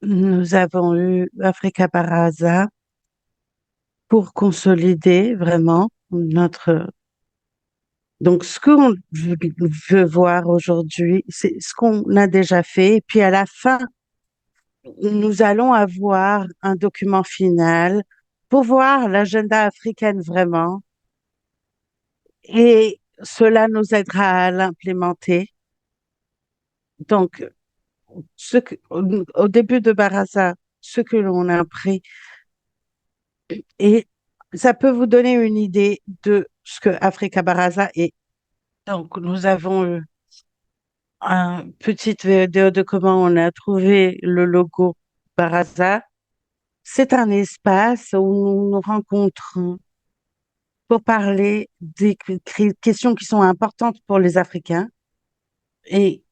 Nous avons eu Africa Baraza pour consolider vraiment notre. Donc, ce qu'on veut voir aujourd'hui, c'est ce qu'on a déjà fait. Et puis, à la fin, nous allons avoir un document final pour voir l'agenda africaine vraiment. Et cela nous aidera à l'implémenter. Donc, au début de Baraza, ce que l'on a pris, et ça peut vous donner une idée de ce que Africa Baraza est. Donc, nous avons eu une petite vidéo de comment on a trouvé le logo Baraza. C'est un espace où nous nous rencontrons pour parler des questions qui sont importantes pour les Africains. Et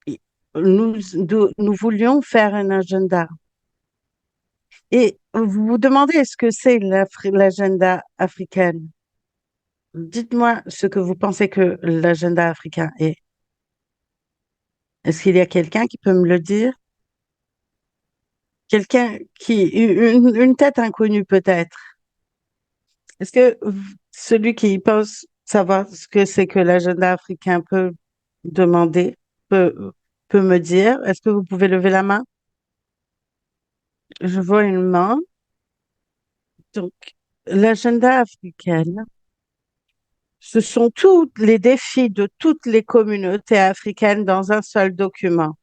et nous voulions faire un agenda. Et vous vous demandez, est-ce que c'est l'agenda africain? Dites-moi ce que vous pensez que l'agenda africain est. Est-ce qu'il y a quelqu'un qui peut me le dire? Quelqu'un une tête inconnue peut-être. Est-ce que celui qui pense savoir ce que c'est que l'agenda africain peut demander, peut, peut me dire? Est-ce que vous pouvez lever la main? Je vois une main. Donc, l'agenda africain, ce sont tous les défis de toutes les communautés africaines dans un seul document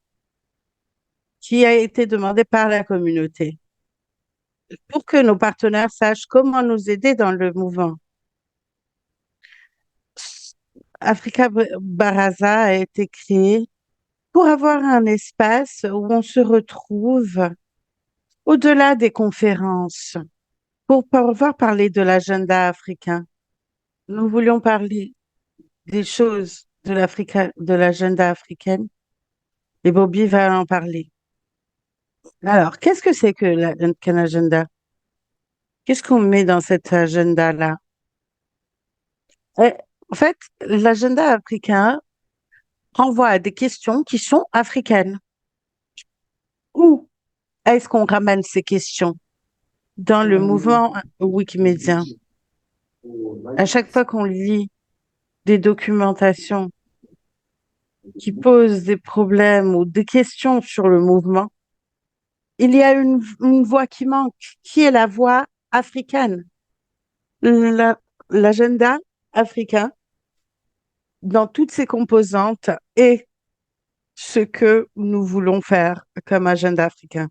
qui a été demandé par la communauté pour que nos partenaires sachent comment nous aider dans le mouvement. Africa Baraza a été créé pour avoir un espace où on se retrouve au-delà des conférences, pour pouvoir parler de l'agenda africain. Nous voulions parler des choses de l'agenda africaine et Bobby va en parler. Alors, qu'est-ce que c'est que qu'un agenda? Qu'est-ce qu'on met dans cet agenda-là? Euh, En fait, l'agenda africain renvoie à des questions qui sont africaines. Où est-ce qu'on ramène ces questions? Dans le mouvement Wikimédia. À chaque fois qu'on lit des documentations qui posent des problèmes ou des questions sur le mouvement, il y a une voix qui manque, qui est la voix africaine. La- L'agenda africain, dans toutes ses composantes, est ce que nous voulons faire comme agenda africain.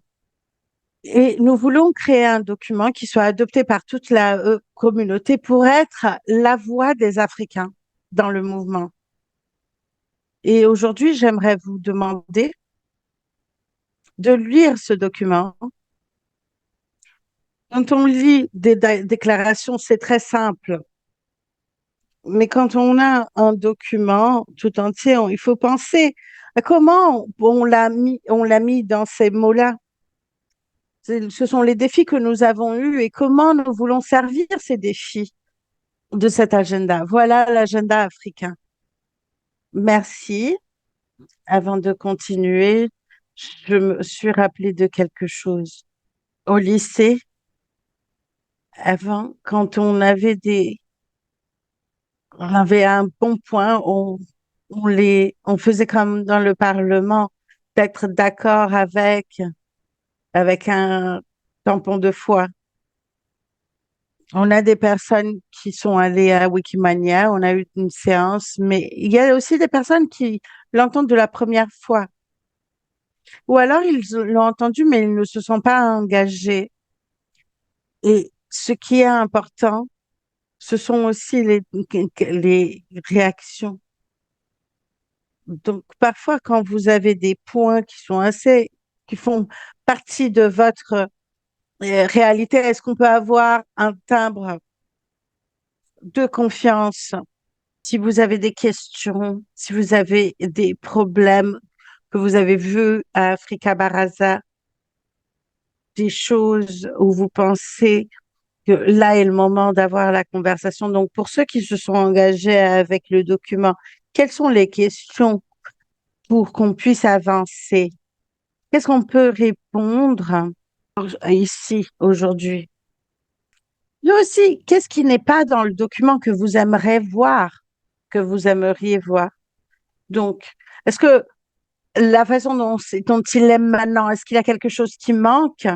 Et nous voulons créer un document qui soit adopté par toute la communauté pour être la voix des Africains dans le mouvement. Et aujourd'hui, j'aimerais vous demander de lire ce document. Quand on lit des déclarations, c'est très simple. Mais quand on a un document tout entier, il faut penser à comment on l'a mis dans ces mots-là. Ce sont les défis que nous avons eus et comment nous voulons servir ces défis de cet agenda. Voilà l'agenda africain. Merci. Avant de continuer, je me suis rappelé de quelque chose. Au lycée, avant, quand on avait un bon point, on faisait comme dans le Parlement, d'être d'accord avec un tampon de foi. On a des personnes qui sont allées à Wikimania, on a eu une séance, mais il y a aussi des personnes qui l'entendent de la première fois. Ou alors ils l'ont entendu, mais ils ne se sont pas engagés. Et ce qui est important, ce sont aussi les réactions. Donc, parfois, quand vous avez des points qui font partie de votre réalité, est-ce qu'on peut avoir un timbre de confiance? Si vous avez des questions, si vous avez des problèmes que vous avez vus à Africa Baraza, des choses où vous pensez que là est le moment d'avoir la conversation. Donc, pour ceux qui se sont engagés avec le document, quelles sont les questions pour qu'on puisse avancer? Qu'est-ce qu'on peut répondre ici aujourd'hui? Mais aussi, qu'est-ce qui n'est pas dans le document que vous aimeriez voir, que vous aimeriez voir? Donc, est-ce que la façon dont il aime maintenant, est-ce qu'il y a quelque chose qui manque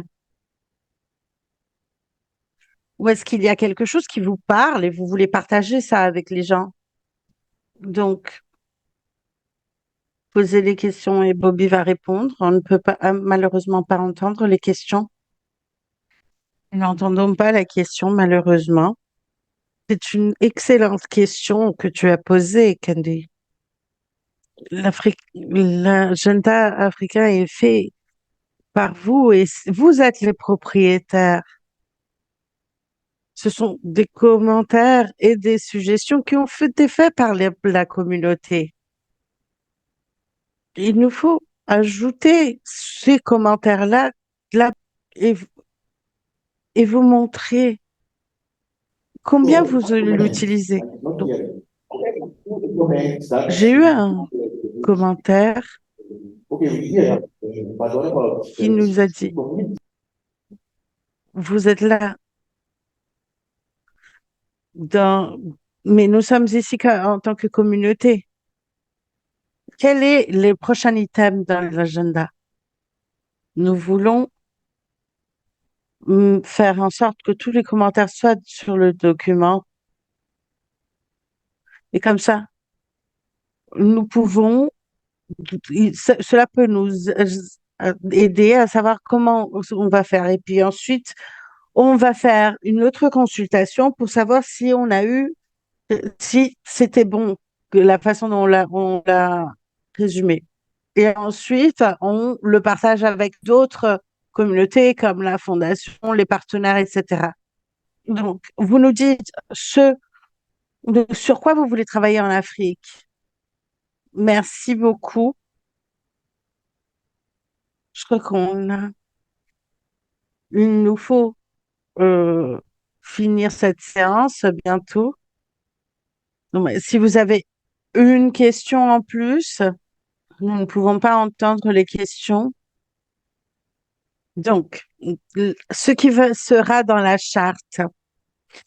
ou est-ce qu'il y a quelque chose qui vous parle et vous voulez partager ça avec les gens? Donc, posez les questions et Bobby va répondre. On ne peut pas, malheureusement pas entendre les questions. Nous n'entendons pas la question, malheureusement. C'est une excellente question que tu as posée, Candy. L'agenda africain est fait par vous et vous êtes les propriétaires. Ce sont des commentaires et des suggestions qui ont été faits par la communauté. Il nous faut ajouter ces commentaires-là là, et, et vous montrer combien vous l'utilisez. Donc, j'ai eu un commentaire qui nous a dit, vous êtes là dans, mais nous sommes ici en tant que communauté. Quel est le prochain item dans l'agenda? Nous voulons faire en sorte que tous les commentaires soient sur le document. Et comme ça, nous pouvons, cela peut nous aider à savoir comment on va faire. Et puis ensuite, on va faire une autre consultation pour savoir si on a eu, si c'était bon, que la façon dont on l'a résumé. Et ensuite, on le partage avec d'autres communautés comme la fondation, les partenaires, etc. Donc, vous nous dites sur quoi vous voulez travailler en Afrique. Merci beaucoup. Je crois il nous faut euh, finir cette séance bientôt. Donc, si vous avez une question en plus, nous ne pouvons pas entendre les questions. Donc, sera dans la charte.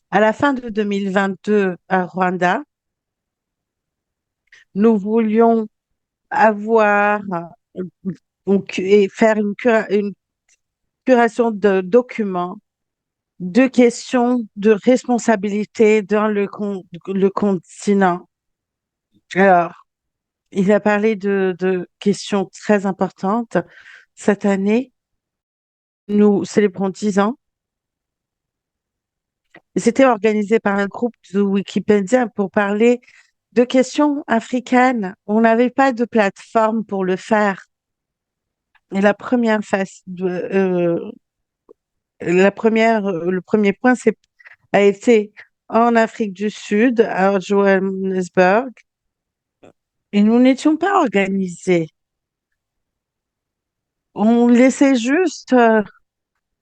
À la fin de 2022 à Rwanda, nous voulions avoir et faire une curation de documents, de questions de responsabilité dans le continent. Alors, il a parlé de questions très importantes. Cette année, nous célébrons 10 ans. C'était organisé par un groupe de Wikipédia pour parler de questions africaines. On n'avait pas de plateforme pour le faire. Et le premier point, a été en Afrique du Sud, à Johannesburg, et nous n'étions pas organisés. On laissait juste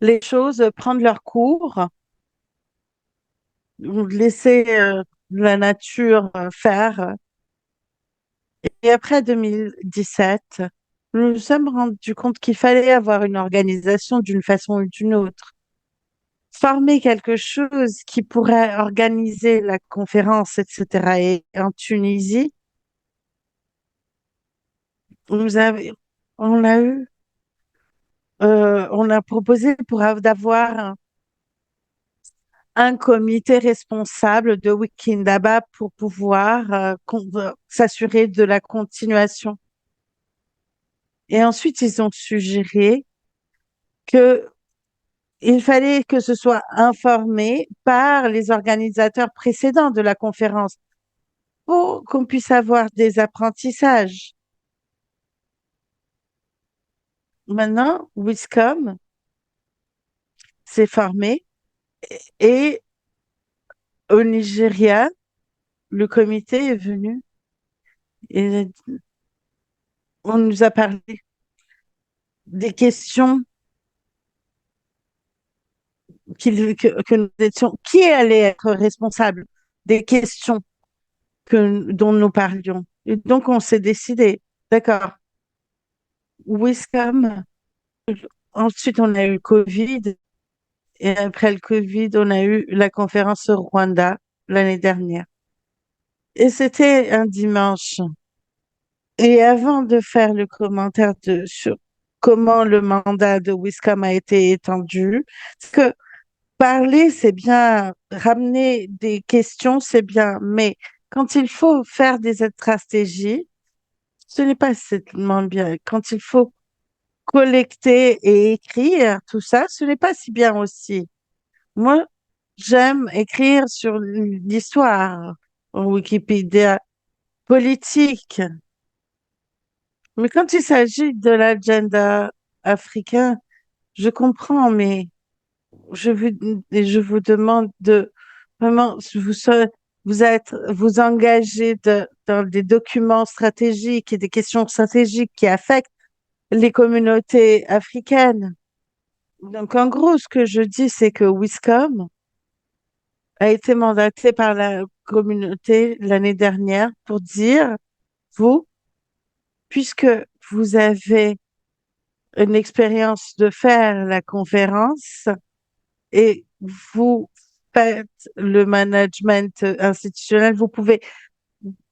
les choses prendre leur cours, on laissait la nature faire. Et après 2017, nous nous sommes rendus compte qu'il fallait avoir une organisation d'une façon ou d'une autre. Former quelque chose qui pourrait organiser la conférence, etc. Et en Tunisie, nous avons, on a eu, on a proposé d'avoir un comité responsable de Wikindaba pour pouvoir s'assurer de la continuation. Et ensuite, ils ont suggéré que il fallait que ce soit informé par les organisateurs précédents de la conférence pour qu'on puisse avoir des apprentissages. Maintenant, Wiscom s'est formé et au Nigeria, le comité est venu et on nous a parlé des questions que nous étions, qui allait être responsable des questions dont nous parlions. Et donc, on s'est décidé, d'accord, Wiscom Ensuite, on a eu le Covid. Et après le Covid, on a eu la conférence au Rwanda l'année dernière. Et c'était un dimanche. Et avant de faire le commentaire sur comment le mandat de Wiscom a été étendu, parce que parler, c'est bien, ramener des questions, c'est bien, mais quand il faut faire des stratégies, ce n'est pas tellement bien. Quand il faut collecter et écrire tout ça, ce n'est pas si bien aussi. Moi, j'aime écrire sur l'histoire, en Wikipédia politique, mais quand il s'agit de l'agenda africain, je comprends, mais je vous demande de vraiment vous engager dans des documents stratégiques et des questions stratégiques qui affectent les communautés africaines. Donc, en gros, ce que je dis, c'est que Wiscom a été mandaté par la communauté l'année dernière pour dire, vous, puisque vous avez une expérience de faire la conférence et vous faites le management institutionnel, vous pouvez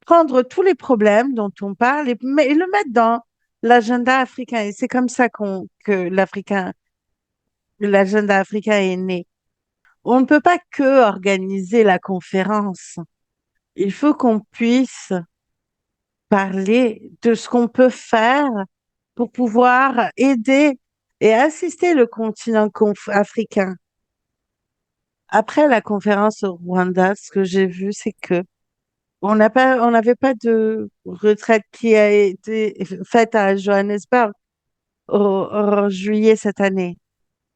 prendre tous les problèmes dont on parle et le mettre dans l'agenda africain. Et c'est comme ça l'agenda africain est né. On ne peut pas que organiser la conférence. Il faut qu'on puisse parler de ce qu'on peut faire pour pouvoir aider et assister le continent africain. Après la conférence au Rwanda, ce que j'ai vu, c'est que on n'avait pas de retraite qui a été faite à Johannesburg en juillet cette année.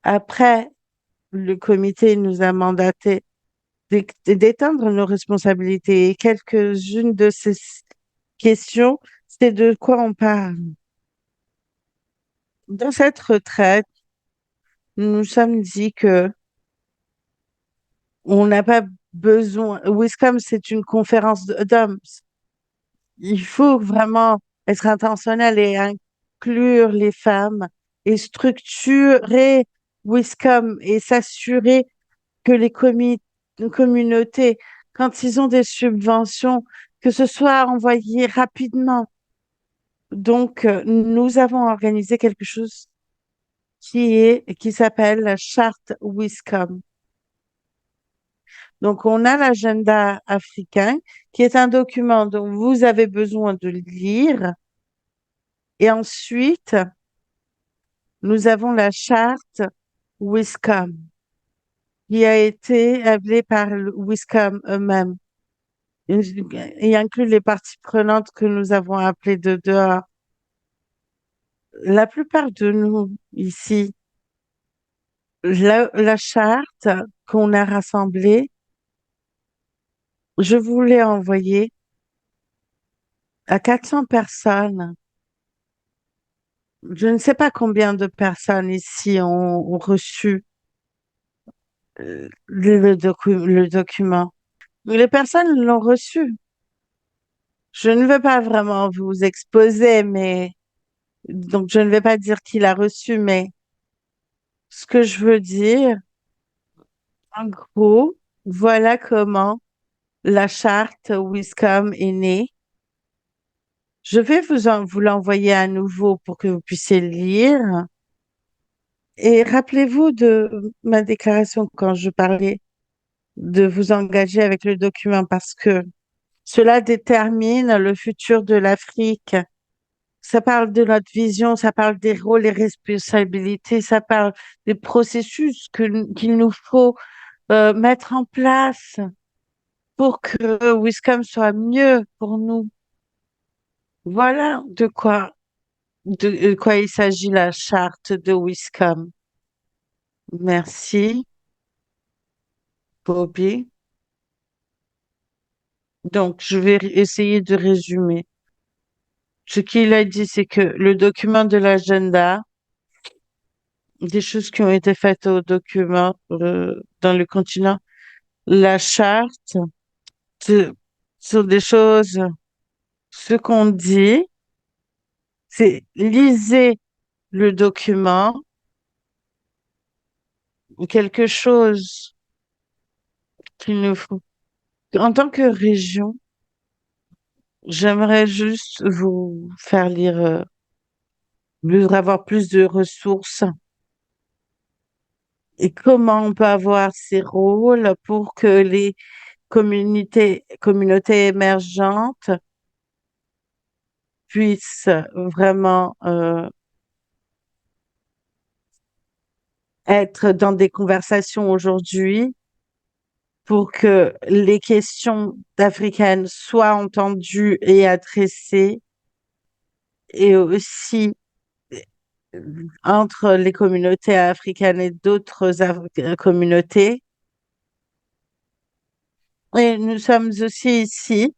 Après, le comité nous a mandaté d'étendre nos responsabilités et quelques-unes de ces questions, c'est de quoi on parle. Dans cette retraite, nous nous sommes dit que on n'a pas besoin. Wiscom, c'est une conférence d'hommes. Il faut vraiment être intentionnel et inclure les femmes et structurer Wiscom et s'assurer que communautés, quand ils ont des subventions, que ce soit envoyé rapidement. Donc, nous avons organisé quelque chose qui s'appelle la charte Wiscom. Donc, on a l'agenda africain qui est un document dont vous avez besoin de lire. Et ensuite, nous avons la charte Wiscom qui a été appelée par le Wiscom eux-mêmes. Il inclut les parties prenantes que nous avons appelées de dehors. La plupart de nous ici, la charte qu'on a rassemblée, je vous l'ai envoyée à 400 personnes. Je ne sais pas combien de personnes ici ont reçu le document. Les personnes l'ont reçu. Je ne veux pas vraiment vous exposer, mais donc je ne vais pas dire qui l'a reçu, mais ce que je veux dire, en gros, voilà comment la charte Wiscom est née. Je vais vous l'envoyer à nouveau pour que vous puissiez le lire. Et rappelez-vous de ma déclaration quand je parlais de vous engager avec le document parce que cela détermine le futur de l'Afrique. Ça parle de notre vision, ça parle des rôles et responsabilités, ça parle des processus qu'il nous faut mettre en place pour que Wiscom soit mieux pour nous. Voilà de quoi il s'agit la charte de Wiscom. Merci, Bobby. Donc, je vais essayer de résumer. Ce qu'il a dit, c'est que le document de l'agenda, des choses qui ont été faites au document dans le continent, la charte, ce sont des choses, ce qu'on dit, c'est lisez le document quelque chose qu'il nous faut. En tant que région, j'aimerais juste vous faire lire, avoir plus de ressources et comment on peut avoir ces rôles pour que les communautés émergentes puissent vraiment être dans des conversations aujourd'hui pour que les questions africaines soient entendues et adressées et aussi entre les communautés africaines et d'autres communautés. Et nous sommes aussi ici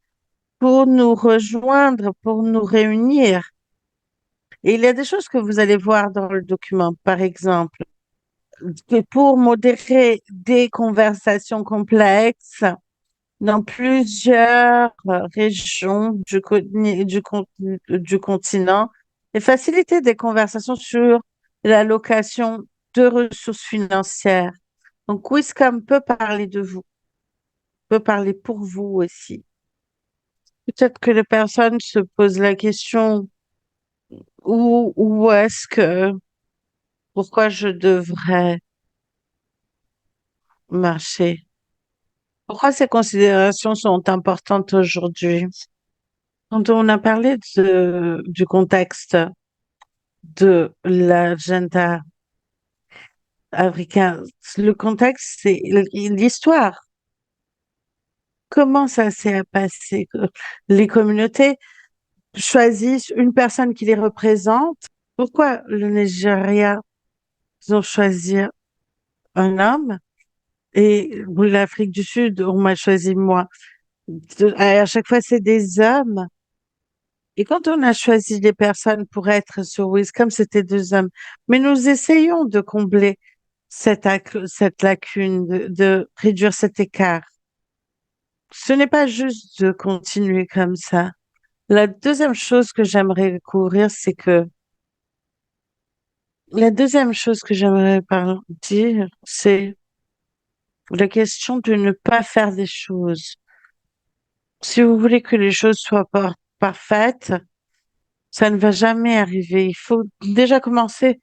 pour nous rejoindre, pour nous réunir. Et il y a des choses que vous allez voir dans le document, par exemple, que pour modérer des conversations complexes dans plusieurs régions du continent et faciliter des conversations sur l'allocation de ressources financières. Donc, Wiscom peut parler de vous, peut parler pour vous aussi. Peut-être que les personnes se posent la question où est-ce que, pourquoi je devrais marcher? Pourquoi ces considérations sont importantes aujourd'hui? Quand on a parlé du contexte de l'agenda africain, le contexte, c'est l'histoire. Comment ça s'est passé? Les communautés choisissent une personne qui les représente. Pourquoi le Nigeria, ils ont choisi un homme et l'Afrique du Sud, on m'a choisi moi. À chaque fois, c'est des hommes. Et quand on a choisi des personnes pour être sur Wiscom, c'était deux hommes. Mais nous essayons de combler cette lacune, de réduire cet écart. Ce n'est pas juste de continuer comme ça. La deuxième chose que j'aimerais couvrir, c'est que la deuxième chose que j'aimerais dire, c'est la question de ne pas faire des choses. Si vous voulez que les choses soient parfaites, ça ne va jamais arriver. Il faut déjà commencer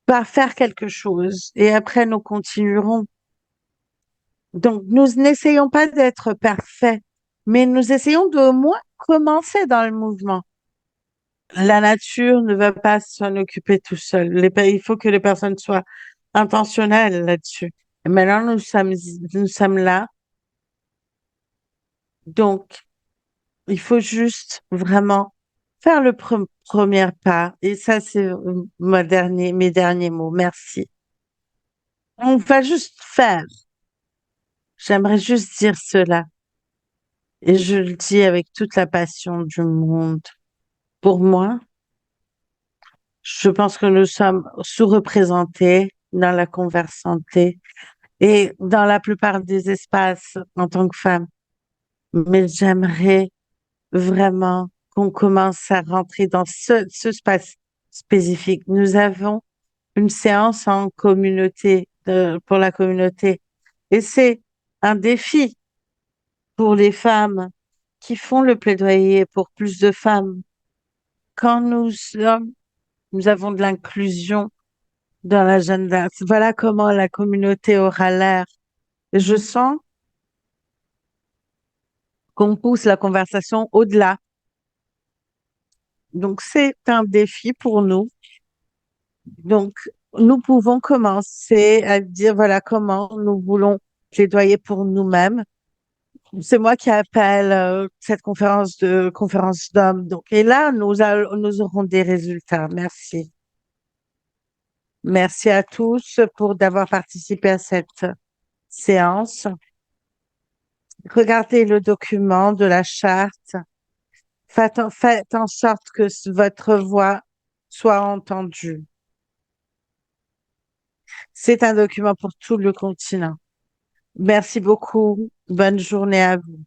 par faire quelque chose et après nous continuerons. Donc, nous n'essayons pas d'être parfaits, mais nous essayons de au moins commencer dans le mouvement. La nature ne va pas s'en occuper tout seul. Il faut que les personnes soient intentionnelles là-dessus. Et maintenant, nous sommes là. Donc, il faut juste vraiment faire le premier pas. Et ça, c'est mes derniers mots. Merci. On va juste faire. J'aimerais juste dire cela. Et je le dis avec toute la passion du monde. Pour moi, je pense que nous sommes sous-représentés dans la conversante et dans la plupart des espaces en tant que femme. Mais j'aimerais vraiment qu'on commence à rentrer dans ce espace spécifique. Nous avons une séance en communauté, pour la communauté. Et c'est un défi pour les femmes qui font le plaidoyer pour plus de femmes. Quand nous avons de l'inclusion dans l'agenda. Voilà comment la communauté aura l'air. Et je sens qu'on pousse la conversation au-delà. Donc, c'est un défi pour nous. Donc, nous pouvons commencer à dire, voilà comment nous voulons plaidoyer pour nous-mêmes. C'est moi qui appelle cette conférence d'hommes. Donc, et là, nous aurons des résultats. Merci. Merci à tous pour d'avoir participé à cette séance. Regardez le document de la charte. Faites en sorte que votre voix soit entendue. C'est un document pour tout le continent. Merci beaucoup. Bonne journée à vous.